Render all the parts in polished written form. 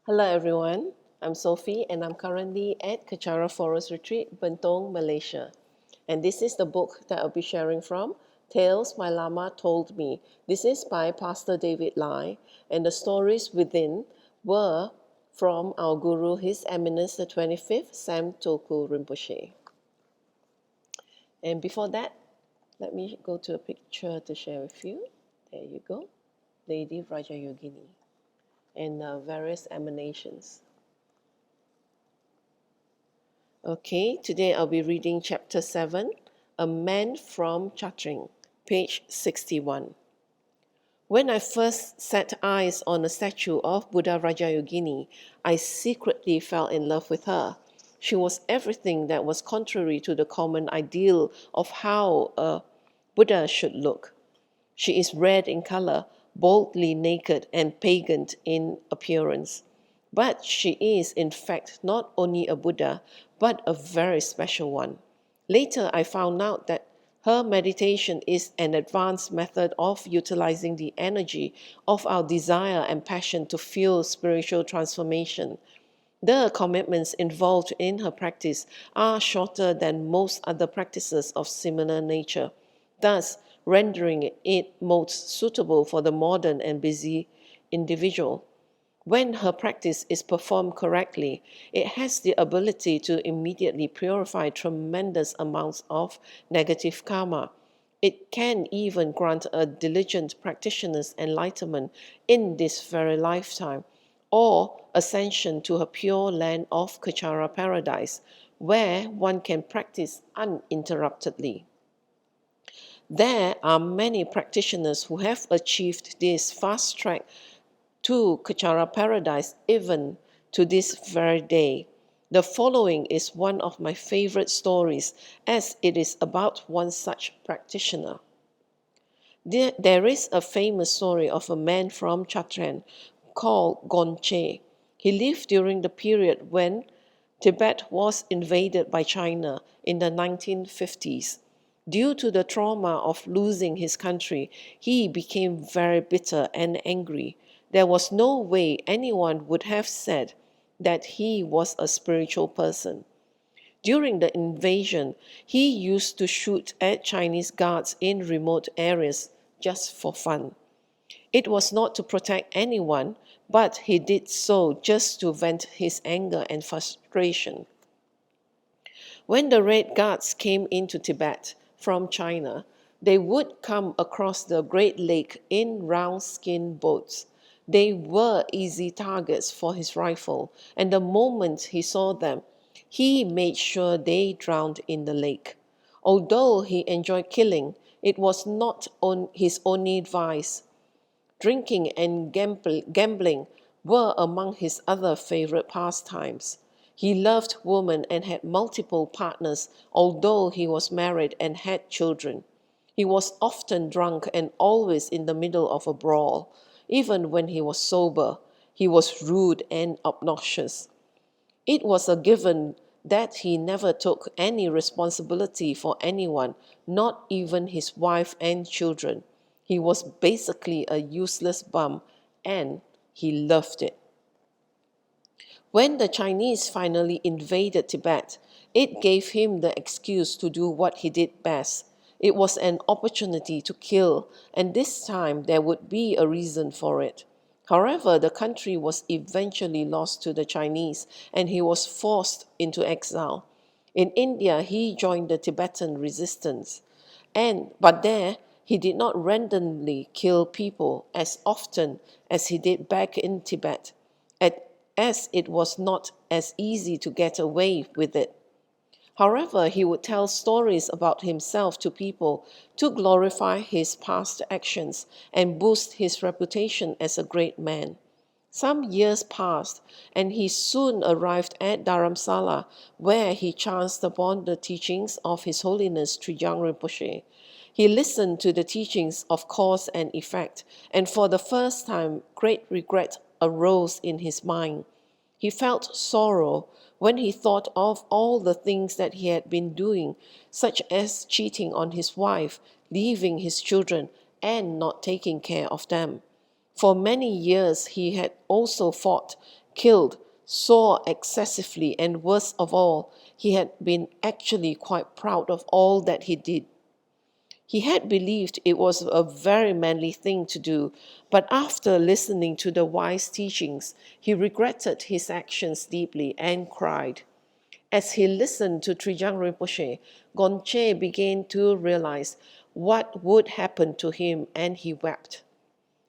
Hello everyone, I'm Sophie and I'm currently at Kechara Forest Retreat, Bentong, Malaysia. And this is the book that I'll be sharing from, Tales My Lama Told Me. This is by Pastor David Lai, and the stories within were from our Guru, His Eminence the 25th Sam Tulku Rinpoche. And before that, let me go to a picture to share with you. There you go, Lady Raja Yogini and various emanations. Okay, today I'll be reading chapter 7, A Man from Chatreng, page 61. When I first set eyes on a statue of Buddha Rajayogini, I secretly fell in love with her. She was everything that was contrary to the common ideal of how a Buddha should look. She is red in color, boldly naked, and pagan in appearance. But she is, in fact, not only a Buddha, but a very special one. Later, I found out that her meditation is an advanced method of utilizing the energy of our desire and passion to fuel spiritual transformation. The commitments involved in her practice are shorter than most other practices of similar nature, thus rendering it most suitable for the modern and busy individual. When her practice is performed correctly, it has the ability to immediately purify tremendous amounts of negative karma. It can even grant a diligent practitioner's enlightenment in this very lifetime, or ascension to a pure land of Kachara paradise, where one can practice uninterruptedly. There are many practitioners who have achieved this fast track to Kachara paradise even to this very day. The following is one of my favorite stories, as it is about one such practitioner. There is a famous story of a man from Chatreng called Gonche. He lived during the period when Tibet was invaded by China in the 1950s. Due to the trauma of losing his country, he became very bitter and angry. There was no way anyone would have said that he was a spiritual person. During the invasion, he used to shoot at Chinese guards in remote areas just for fun. It was not to protect anyone, but he did so just to vent his anger and frustration. When the Red Guards came into Tibet from China, they would come across the Great Lake in round skin boats. They were easy targets for his rifle, and the moment he saw them, he made sure they drowned in the lake. Although he enjoyed killing, it was not his only vice. Drinking and gambling were among his other favorite pastimes. He loved women and had multiple partners, although he was married and had children. He was often drunk and always in the middle of a brawl. Even when he was sober, he was rude and obnoxious. It was a given that he never took any responsibility for anyone, not even his wife and children. He was basically a useless bum, and he loved it. When the Chinese finally invaded Tibet, it gave him the excuse to do what he did best. It was an opportunity to kill, and this time there would be a reason for it. However, the country was eventually lost to the Chinese, and he was forced into exile. In India, he joined the Tibetan resistance. But there, he did not randomly kill people as often as he did back in Tibet, as it was not as easy to get away with it. However, he would tell stories about himself to people to glorify his past actions and boost his reputation as a great man. Some years passed, and he soon arrived at Dharamsala, where he chanced upon the teachings of His Holiness Trijang Rinpoche. He listened to the teachings of cause and effect, and for the first time, great regret arose in his mind. He felt sorrow when he thought of all the things that he had been doing, such as cheating on his wife, leaving his children, and not taking care of them. For many years he had also fought killed, sore excessively, and worst of all, he had been actually quite proud of all that he did. He had believed it was a very manly thing to do, but after listening to the wise teachings, he regretted his actions deeply and cried. As he listened to Trijang Rinpoche, Gonche began to realize what would happen to him, and he wept.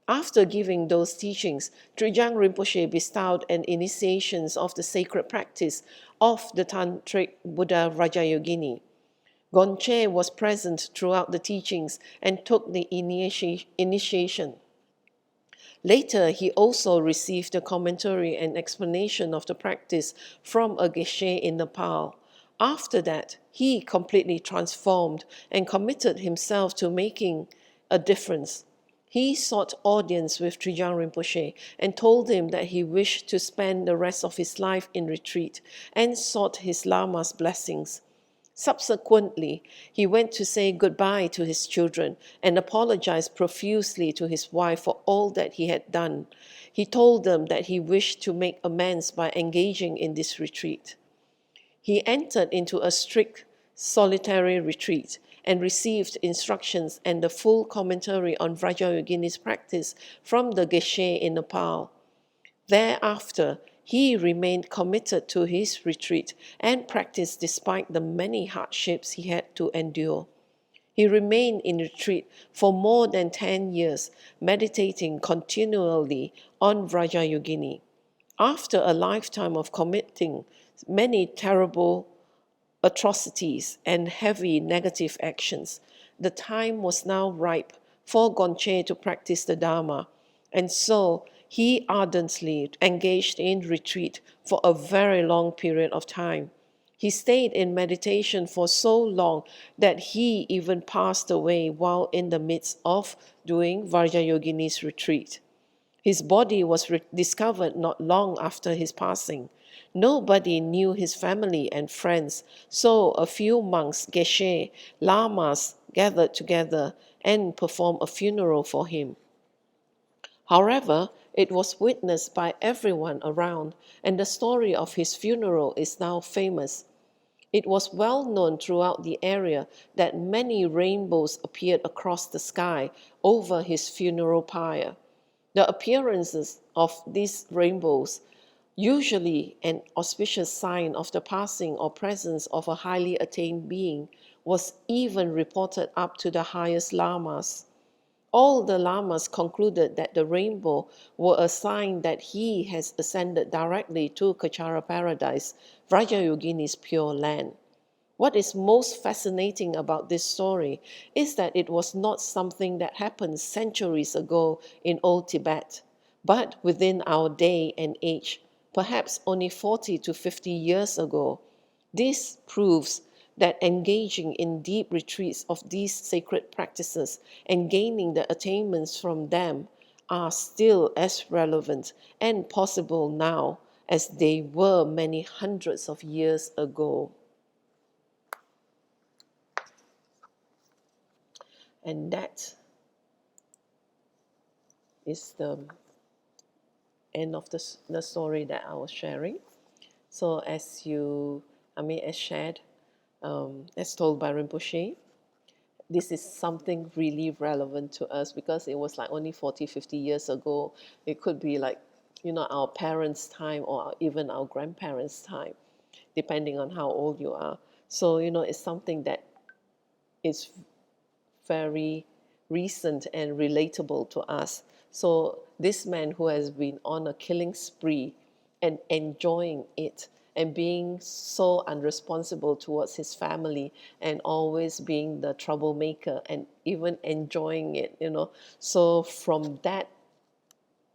After giving those teachings, Trijang Rinpoche bestowed an initiation of the sacred practice of the Tantric Buddha Rajayogini. Gonche was present throughout the teachings and took the initiation. Later, he also received a commentary and explanation of the practice from a geshe in Nepal. After that, he completely transformed and committed himself to making a difference. He sought audience with Trijang Rinpoche and told him that he wished to spend the rest of his life in retreat and sought his Lama's blessings. Subsequently, he went to say goodbye to his children and apologized profusely to his wife for all that he had done. He told them that he wished to make amends by engaging in this retreat. He entered into a strict solitary retreat and received instructions and the full commentary on Vajrayogini's practice from the Geshe in Nepal. Thereafter, he remained committed to his retreat and practiced despite the many hardships he had to endure. He remained in retreat for more than 10 years, meditating continually on Vrajayogini. After a lifetime of committing many terrible atrocities and heavy negative actions, the time was now ripe for Gonche to practice the Dharma, and so he ardently engaged in retreat for a very long period of time. He stayed in meditation for so long that he even passed away while in the midst of doing Vajrayogini's retreat. His body was discovered not long after his passing. Nobody knew his family and friends, so a few monks, geshe, lamas gathered together and performed a funeral for him. However, it was witnessed by everyone around, and the story of his funeral is now famous. It was well known throughout the area that many rainbows appeared across the sky over his funeral pyre. The appearances of these rainbows, usually an auspicious sign of the passing or presence of a highly attained being, was even reported up to the highest lamas. All the lamas concluded that the rainbow were a sign that he has ascended directly to Kachara paradise, Vrajayogini's pure land. What is most fascinating about this story is that it was not something that happened centuries ago in old Tibet, but within our day and age, perhaps only 40 to 50 years ago. This proves that engaging in deep retreats of these sacred practices and gaining the attainments from them are still as relevant and possible now as they were many hundreds of years ago. And that is the end of the story that I was sharing. So as shared, as told by Rinpoche, this is something really relevant to us because it was like only 40, 50 years ago. It could be like, our parents' time or even our grandparents' time, depending on how old you are. So, it's something that is very recent and relatable to us. So this man who has been on a killing spree and enjoying it and being so unresponsible towards his family and always being the troublemaker and even enjoying it, So from that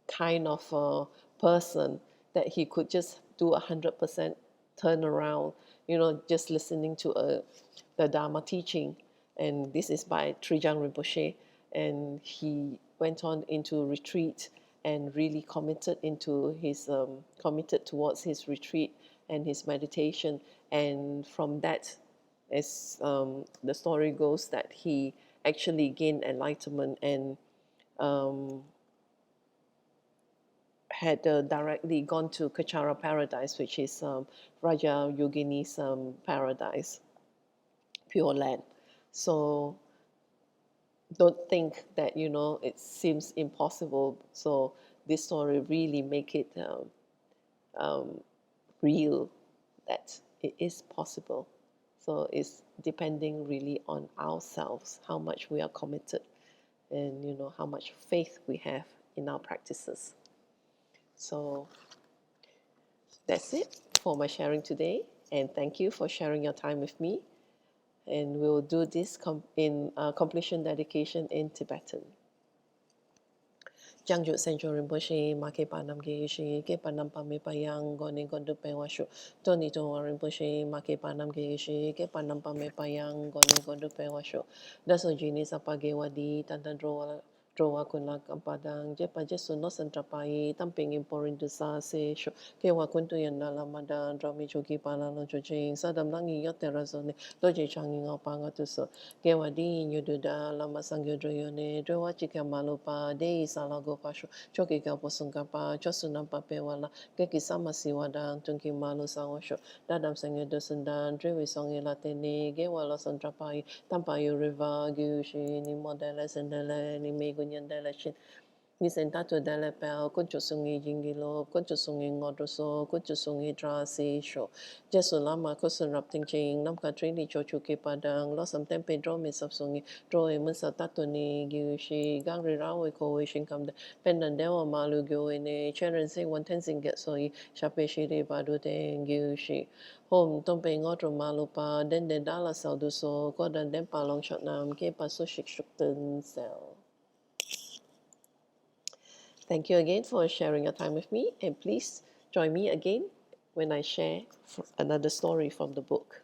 kind of a person that he could just do 100% turnaround, just listening to the Dharma teaching. And this is by Trijang Rinpoche. And he went on into retreat and really committed towards his retreat and his meditation. And from that, as the story goes, that he actually gained enlightenment and had directly gone to Kachara paradise, which is Raja Yogini's paradise, pure land. So don't think that, it seems impossible. So this story really make it um, real, that it is possible. So it's depending really on ourselves, how much we are committed, and how much faith we have in our practices. So that's it for my sharing today, and thank you for sharing your time with me. And we'll do this in completion dedication in Tibetan. Jangju Senjo Rinpoche, Make Panam Geishi, Ke Panam Pame Payang, Goni Gondu Pewashu, Tony To Rinpoche, Make Panam Geishi, Ke Panam Pame Payang, Goni Gondu Pewashu, Daso Jini Sapage Wadi, Tanta Drowa Kunak Ampadang, Jepa Jesu no Santrapai, Tamping Imporin Dusa, Se, Ke Wakuntu Yandala Madan, Drami Jogi Palano Jojing, Sadam Langi Yoterazone, Doji Changi Opangatuso, Ke Wadi, Yududa, Lama Sangyo Droyone, Drowa Chika Malupa, Dei Salago Pasho, Choki Kaposungapa, Chosunampa Pewala, Keki Sama Siwadang, Tunki Malu Sawasho, Dadam Sangyo Dosundan, Drewi Songi Latene, Gewala Santrapai, Tampayu River, Gyushi, Ni Modele Sendele, Ni Megunyan Deleshin. Ni sentato delle pel, concio sungi jingilo, concio sungi ngodoso, concio sungi drasi sho. Jesu lama kosun rapting ching, nam katrini chochu ke padang, losam tempe dromi sap sungi, droe musa tato ni gyushi, gangri rawe kowe shinkamde, pendan dewa malu gyoene, cheren se wan tenzin get soi, shape shiri badu den gyushi. Home tompe ngodro malupa, den de dala salduso, kodan den palong shot nam, ke paso shik shukten sel. Thank you again for sharing your time with me, and please join me again when I share another story from the book.